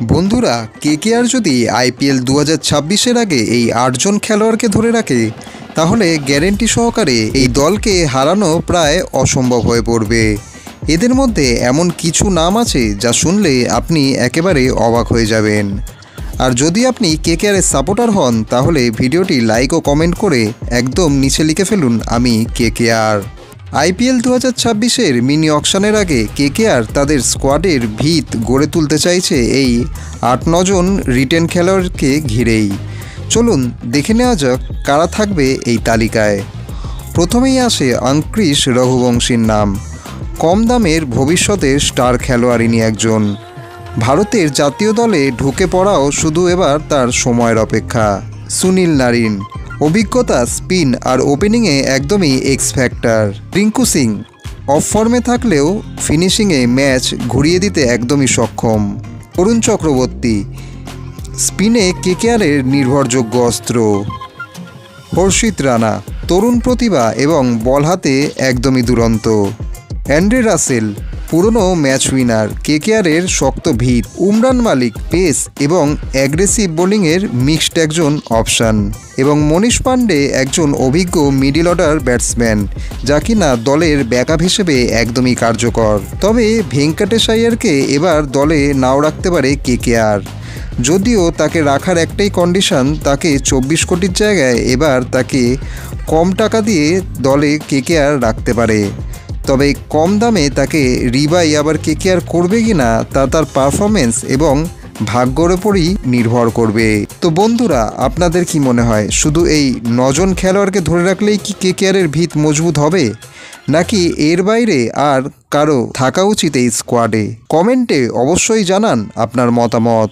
বন্ধুরা, কেকেআর যদি আইপিএল 2026-এর আগে এই 8 জন খেলোয়াড়কে ধরে রাখে তাহলে গ্যারেন্টি সহকারে এই দলকে হারানো প্রায় অসম্ভব হয়ে পড়বে। এদের মধ্যে এমন কিছু নাম আছে যা শুনলে আপনি একেবারে অবাক হয়ে যাবেন। আর যদি আপনি কেকেআরের সাপোর্টার হন তাহলে ভিডিওটি লাইক ও কমেন্ট করে একদম নিচে লিখে ফেলুন আমি কেকেআর। আইপিএল 2026-এর মিনি অকশনের আগে কেকেআর তাদের স্কোয়াডের ভিত গড়ে তুলতে চাইছে এই 8-9 জন রিটেন খেলোয়াড়কে ঘিরেই। চলুন দেখে নেওয়া যাক কারা থাকবে এই তালিকায়। প্রথমেই আসে অঙ্কৃশ রঘুবংশীর নাম। কম দামের ভবিষ্যতের স্টার খেলোয়াড় ইনি একজন। ভারতের জাতীয় দলে ঢুকে পড়াও শুধু এবার তার সময়ের অপেক্ষা। সুনীল নারিন, অভিজ্ঞতা, স্পিন আর ওপেনিংয়ে একদমই x factor. Rinku Singh of ফর্মে থাকলেও ফিনিশিংয়ে ম্যাচ ঘুরিয়ে দিতে একদমই সক্ষম। অরুণ চক্রবর্তী স্পিনে কেকেআরের নির্ভরযোগ্য অস্ত্র। হর্ষিত রানা তরুণ প্রতিভা এবং বল হাতে একদমই দুরন্ত। অ্যান্ড্রে রাসেল পুরনো ম্যাচ উইনার, কেকেআরের শক্ত ভিত। উমরান মালিক পেস এবং অ্যাগ্রেসিভ বোলিংয়ের মিক্সড একজন অপশান। এবং মনীষ পাণ্ডে একজন অভিজ্ঞ মিডল অর্ডার ব্যাটসম্যান যা কিনা দলের ব্যাকআপ হিসেবে একদমই কার্যকর। তবে ভেঙ্কটেশ আইয়ারকে এবার দলে নাও রাখতে পারে কেকেআর, যদিও তাকে রাখার একটাই কন্ডিশন, তাকে 24 কোটির জায়গায় এবার তাকে কম টাকা দিয়ে দলে কেকেআর রাখতে পারে। তবে কম দামে তাকে রিবাই আবার কেকেআর করবে কি না তা তার পারফরমেন্স এবং ভাগ্যর ওপরই নির্ভর করবে। তো বন্ধুরা, আপনাদের কি মনে হয় শুধু এই 9 জন খেলোয়াড়কে ধরে রাখলেই কি কেকেআরের ভিত মজবুত হবে, নাকি এর বাইরে আর কারো থাকা উচিত এই স্কোয়াডে? কমেন্টে অবশ্যই জানান আপনার মতামত।